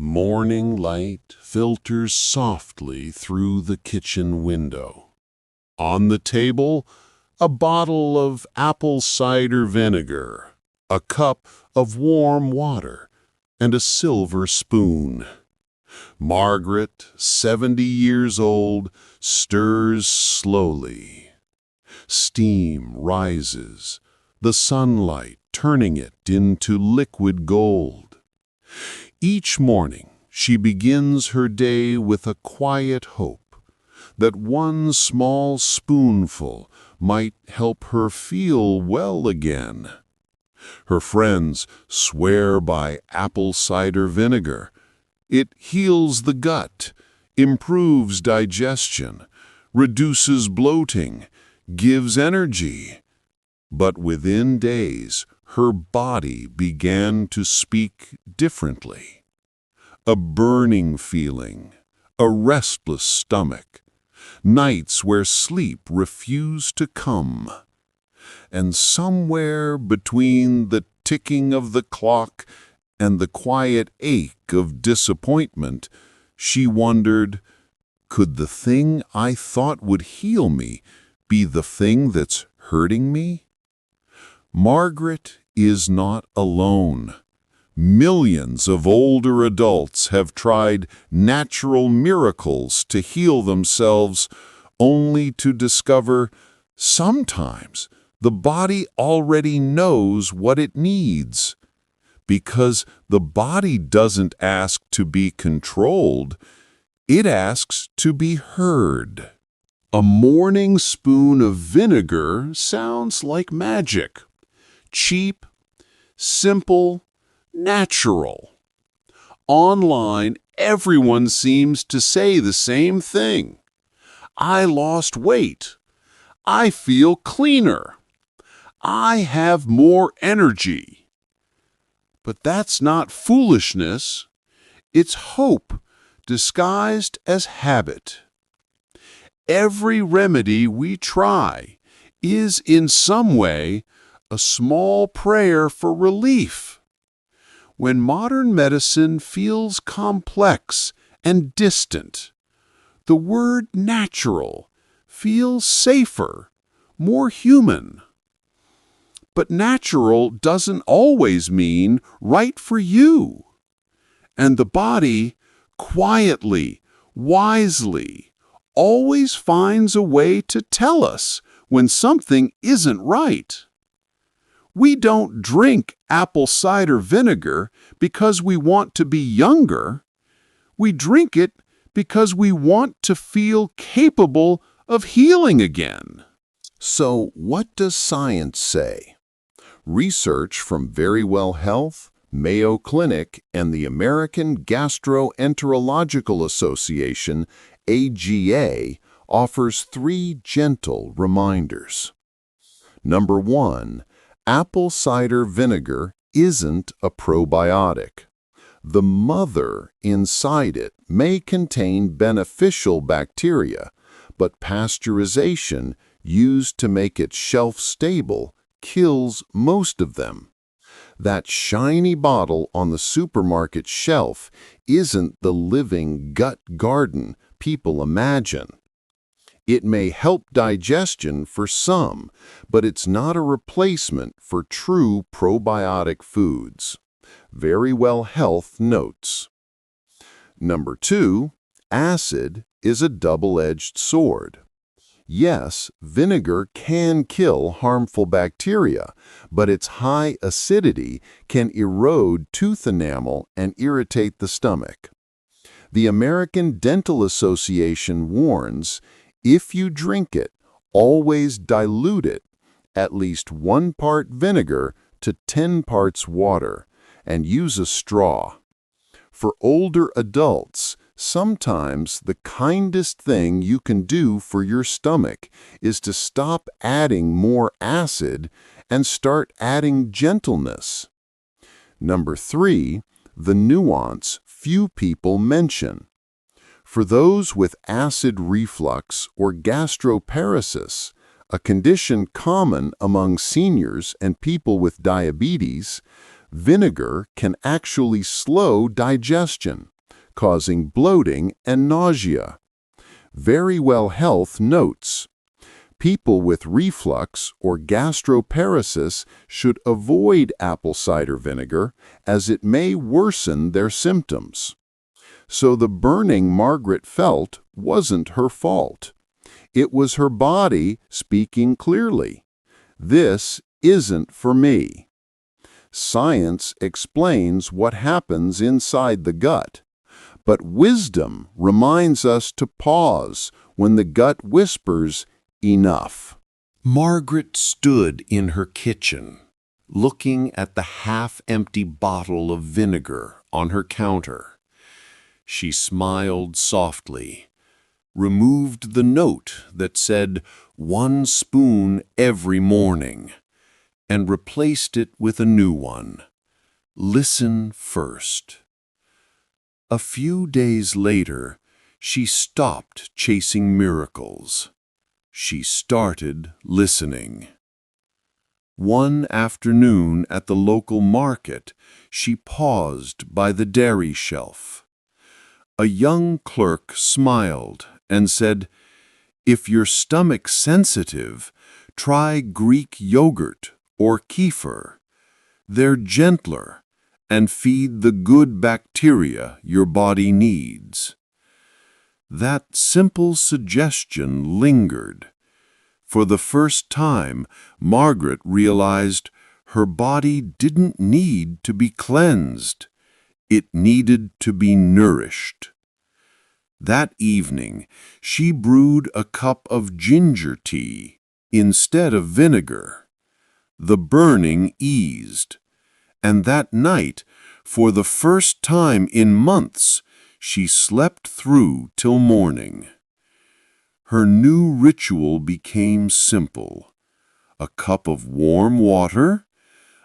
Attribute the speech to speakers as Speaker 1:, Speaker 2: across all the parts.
Speaker 1: Morning light filters softly through the kitchen window. On the table, a bottle of apple cider vinegar, a cup of warm water, and a silver spoon. Margaret, 70 years old, stirs slowly. Steam rises, the sunlight turning it into liquid gold. Each morning, she begins her day with a quiet hope that one small spoonful might help her feel well again. Her friends swear by apple cider vinegar. It heals the gut, improves digestion, reduces bloating, gives energy. But within days, her body began to speak differently. A burning feeling, a restless stomach, nights where sleep refused to come. And somewhere between the ticking of the clock and the quiet ache of disappointment, she wondered, could the thing I thought would heal me be the thing that's hurting me? Margaret is not alone. Millions of older adults have tried natural miracles to heal themselves, only to discover sometimes the body already knows what it needs. Because the body doesn't ask to be controlled, it asks to be heard. A morning spoon of vinegar sounds like magic. Cheap, simple, natural. Online, everyone seems to say the same thing. I lost weight. I feel cleaner. I have more energy. But that's not foolishness. It's hope disguised as habit. Every remedy we try is in some way a small prayer for relief. When modern medicine feels complex and distant, the word natural feels safer, more human. But natural doesn't always mean right for you. And the body, quietly, wisely, always finds a way to tell us when something isn't right. We don't drink apple cider vinegar because we want to be younger. We drink it because we want to feel capable of healing again. So, what does science say? Research from Verywell Health, Mayo Clinic, and the American Gastroenterological Association, AGA, offers 3 gentle reminders. Number 1. Apple cider vinegar isn't a probiotic. The mother inside it may contain beneficial bacteria, but pasteurization used to make it shelf-stable kills most of them. That shiny bottle on the supermarket shelf isn't the living gut garden people imagine. It may help digestion for some, but it's not a replacement for true probiotic foods. Verywell Health notes. Number 2, acid is a double-edged sword. Yes, vinegar can kill harmful bacteria, but its high acidity can erode tooth enamel and irritate the stomach. The American Dental Association warns, if you drink it, always dilute it, at least 1 part vinegar to 10 parts water, and use a straw. For older adults, sometimes the kindest thing you can do for your stomach is to stop adding more acid and start adding gentleness. Number 3, the nuance few people mention. For those with acid reflux or gastroparesis, a condition common among seniors and people with diabetes, vinegar can actually slow digestion.
Speaker 2: causing bloating and nausea. Very Well Health notes, people with reflux or gastroparesis should avoid apple cider vinegar as it may worsen their symptoms. So the burning Margaret felt wasn't her fault. It was her body speaking clearly. This isn't for me. Science explains what happens inside the gut, but wisdom reminds us to pause when the gut whispers, "Enough."
Speaker 1: Margaret stood in her kitchen, looking at the half-empty bottle of vinegar on her counter. She smiled softly, removed the note that said 1 spoon every morning, and replaced it with a new one. Listen first. A few days later, she stopped chasing miracles. She started listening. One afternoon at the local market, she paused by the dairy shelf. A young clerk smiled and said, "If your stomach's sensitive, try Greek yogurt or kefir. They're gentler and feed the good bacteria your body needs." That simple suggestion lingered. For the first time, Margaret realized her body didn't need to be cleansed. It needed to be nourished. That evening, she brewed a cup of ginger tea instead of vinegar. The burning eased, and that night, for the first time in months, she slept through till morning. Her new ritual became simple: a cup of warm water,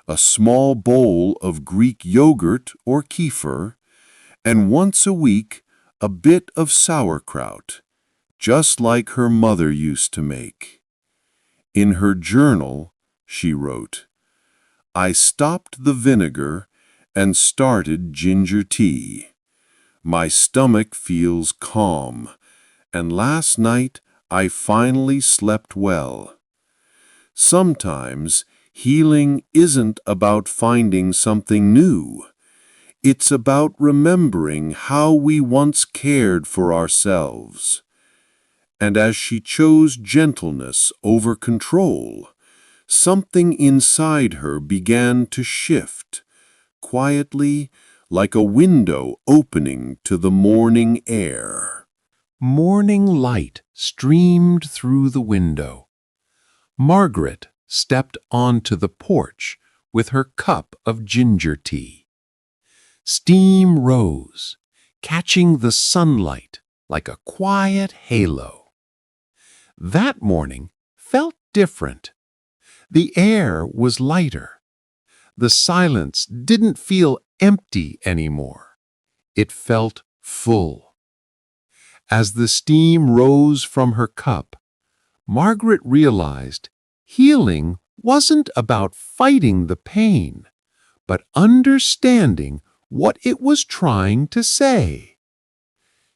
Speaker 1: a small bowl of Greek yogurt or kefir, and once a week a bit of sauerkraut, just like her mother used to make. In her journal, she wrote, "I stopped the vinegar and started ginger tea. My stomach feels calm, and last night I finally slept well." Sometimes healing isn't about finding something new. It's about remembering how we once cared for ourselves. And as she chose gentleness over control, something inside her began to shift, quietly, like a window opening to the morning air. Morning light streamed through the window. Margaret stepped onto the porch with her cup of ginger tea. Steam rose, catching the sunlight like a quiet halo. That morning felt different. The air was lighter. The silence didn't feel empty anymore. It felt full. As the steam rose from her cup, Margaret realized healing wasn't about fighting the pain, but understanding what it was trying to say.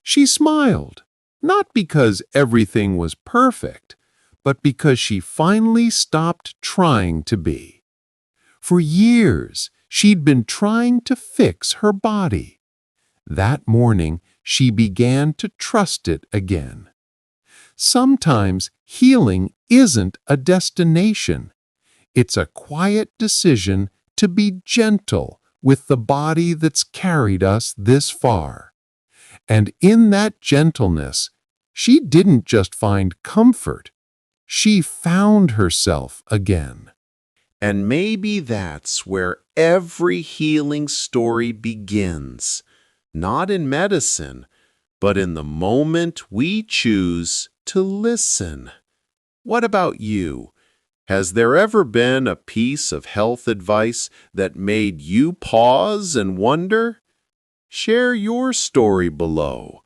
Speaker 1: She smiled, not because everything was perfect, but because she finally stopped trying to be. For years, she'd been trying to fix her body. That morning, she began to trust it again. Sometimes healing isn't a destination. It's a quiet decision to be gentle with the body that's carried us this far. And in that gentleness, she didn't just find comfort, she found herself again. And maybe that's where every healing story begins, not in medicine, but in the moment we choose to listen. What about you? Has there ever been a piece of health advice that made you pause and wonder? Share your story below,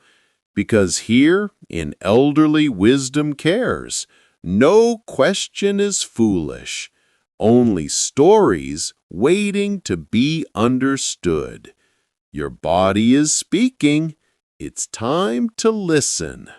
Speaker 1: because here in Elderly Wisdom Cares, no question is foolish, only stories waiting to be understood. Your body is speaking. It's time to listen.